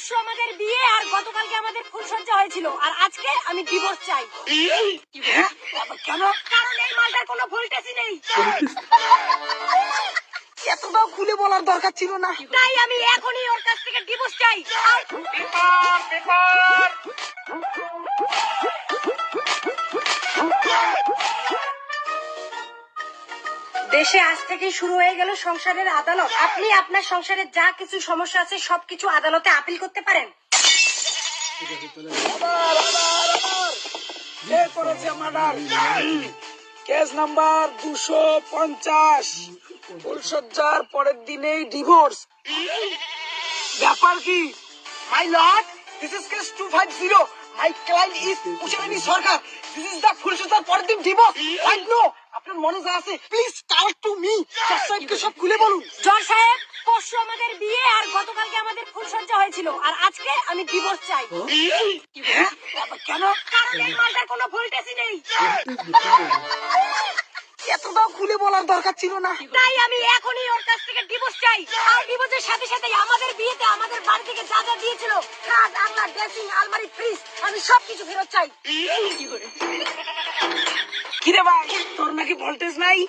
পরশু আমাদের বিয়ে আর গতকালকে আমাদের ফুলসজ্জা হয়েছিল আর আজকে আমি ডিভোর্স চাই। কেন? কারণ এই মালটার কোনো ভোল্টেজই নেই। এতটাও খুলে বলার দরকার ছিল না। তাই আমি এখনই ওর কাছ থেকে ডিভোর্স চাই। দেশে আজ থেকে শুরু হয়ে গেল সংসারের আদালত। আপনি আপনার সংসারের যা কিছু সমস্যা আছে সবকিছু আদালতে আপিল করতে পারেন। কে করেছে মার্ডার? Case number 250। ফুলসজ্জার পরের দিনেই ডিভোর্স। ব্যাপার কি? My lord, this is case 250। My client is Usharani Sarkar. This is the ফুলসজ্জার পরের দিন ডিভোর্স। Right no? আপনার মনে যা আছে প্লিজ টাল টু মি। জজ সাহেবকে সব খুলে বলুন। জজ সাহেব, পরশু আমাদের বিয়ে আর গতকালকে আমাদের ফুলসজ্জা হয়েছিল আর আজকে আমি ডিভোর্স চাই। কেন? কারণ এই মালটার কোনো ভোল্টেজই নেই। এতটাও খুলে বলার দরকার ছিল না। তাই আমি এখনই ওর কাছ থেকে ডিভোর্স চাই। আর ডিভোর্সের সাথে সাথে আমাদের বিয়েতে আমাদের বাড়ি থেকে যা যা দিয়েছিল, খাট, আলনা, ড্রেসিং, আলমারি, ফ্রিজ, আমি সবকিছু ফেরত চাই। কিরে ভাই, তোর নাকি ভোল্টেজ নাই?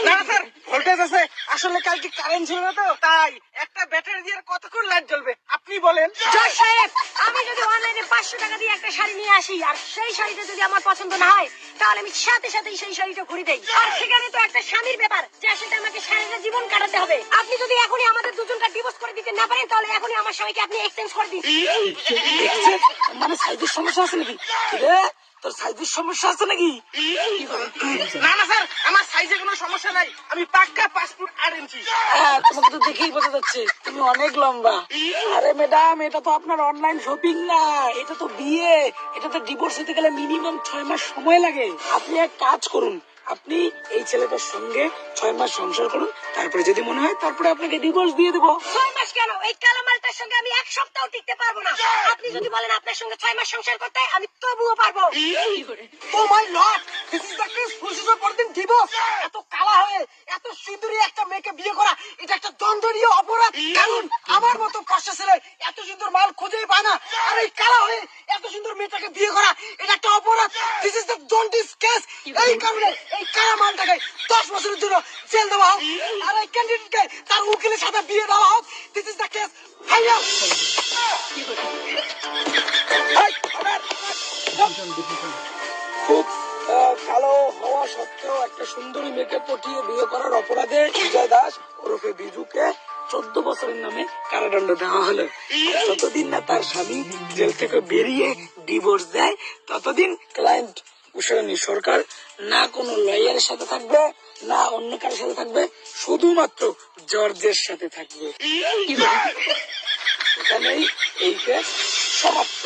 না স্যার, ভোল্টেজ আছে। আসলে কালকে কারেন্ট ছিল না তো, তাই একটা ব্যাটারি দিয়ে কতক্ষণ লাইট জ্বলবে আপনি বলেন। জজ সাহেব, আমি যদি অনলাইনে 500 টাকা দিয়ে একটা শাড়ি নিয়ে আসি আর সেই শাড়িটা যদি আমার পছন্দ না হয়, তাহলে আমি সাথে সাথেই সেই শাড়িটা ঘুরে দেই। আর সেখানে তো একটা স্বামীর ব্যাপার, যার সাথে আমাকে সারাটা জীবন কাটাতে হবে। আপনি যদি এখনই আমাদের দুজনকে ডিভোর্স করে দিতে না পারেন, তাহলে এখনই আমার স্বামীকে আপনি এক্সচেঞ্জ করে দিন। মানে সাইজের সমস্যা আছে নাকি? রে, তোর সাইজের সমস্যা আছে নাকি? না না স্যার, আমার সাইজে কোনো সমস্যা নাই। আমি পাক্কা 5 ফুট 8 ইঞ্চি। হ্যাঁ, তোমাকে তো দেখেই বোঝা যাচ্ছে তুমি অনেক লম্বা। আরে ম্যাডাম, এটা তো আপনার অনলাইন শপিং না, এটা তো বিয়ে। এটাতে ডিভোর্স হতে গেলে মিনিমাম 6 মাস সময় লাগে। আপনি এক কাজ করুন, আপনি এই ছেলেটার সঙ্গে 6 মাস সংসার করুন, তারপরে যদি মনে হয় তারপরে আপনাকে ডিভোর্স দিয়ে দেবো। 6 মাস কেন? এই কালামালটার সঙ্গে আমি 1 সপ্তাহ টিকতে পারবো না। আপনি যদি বলেন আপনার সঙ্গে 6 মাস সংসার করতে, আমি তবুও পারবো। ও my lord, this is the case ফুলসজ্জার পরের দিন ডিভোর্স। এত কালা হয়ে এত সুন্দরী একটা মেয়েকে বিয়ে করা, এটা একটা দণ্ডনীয় অপরাধ। কারণ আমার মতো কষ্ট ছেলে এত সুন্দর মাল খুঁজেই পায় না, আর এই কালা হয়ে এত সুন্দর মেয়েটাকে বিয়ে করা, এটা একটা অপরাধ। This is the jaundice case. এই কারণে এই কালা মালটাকে 10 বছরের জন্য জেল দেওয়া হোক, আর এই ক্যান্ডিডেটকে তার উকিলের সাথে বিয়ে দেওয়া হোক। This is the case. Final. খুব কালো হওয়া সত্ত্বেও একটা সুন্দরী মেয়েকে পটিয়ে বিয়ে করার অপরাধে বিজয় দাস ওরফে বিজুকে 14 বছরের নামে কারাদণ্ড দেওয়া হলো। যতদিন না তার স্বামী জেল থেকে বেরিয়ে ডিভোর্স দেয়, ততদিন ক্লায়েন্ট উশারানী সরকার না কোনো লয়ারের সাথে থাকবে, না অন্য কারোর সাথে থাকবে, শুধুমাত্র জর্জের সাথে থাকবে। এখানেই এই কেস সমাপ্ত।